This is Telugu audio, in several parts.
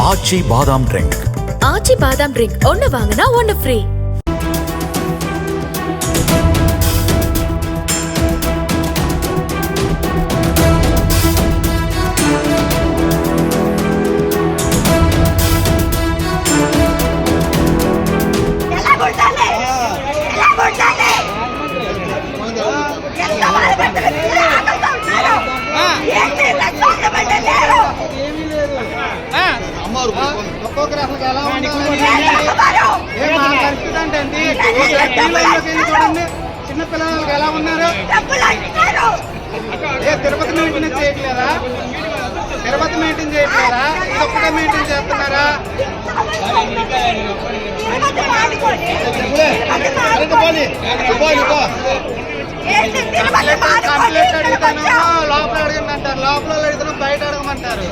ஆச்சி பாதாம் ட்ரிங்க். ஆச்சி பாதாம் ட்ரிங்க் ஒன்னு வாங்கினா ஒன்னு ஃப்ரீ. చిన్న పిల్లలకి ఎలా ఉన్నారు? తిరుపతి మెయింటెనెన్స్ చేయట్లేదా? తిరుపతి మెయింటైన్ చేయట్లేదా? ఇదొక్కటే మెయింటైన్ చేస్తున్నారా? కంప్లైంట్ అడుగుతాను లోపల అడగండి అంటారు, లోపల అడుగుతాను బయట అడగమంటారు.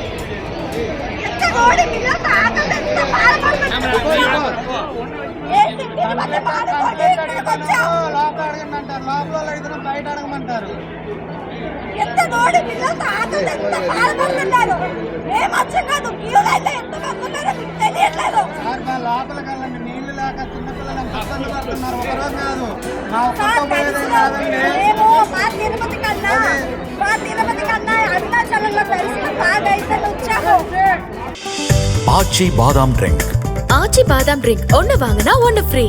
లోపల అడగండి అంటారు, లోపల అడుగుతాను బయట అడగమంటారు. లోపలికి వెళ్ళండి, నీళ్లు లేక చిన్నపిల్లలు ఇబ్బంది పడుతున్నారు. ఒకరోజు కాదు, మా ఒక్కతో పోయేదే కాదండి. ஆச்சி பாதாம் ட்ரிங்க். ஆச்சி பாதாம் ட்ரிங்க் ஒன்னு வாங்கினா ஒன்னு ஃப்ரீ.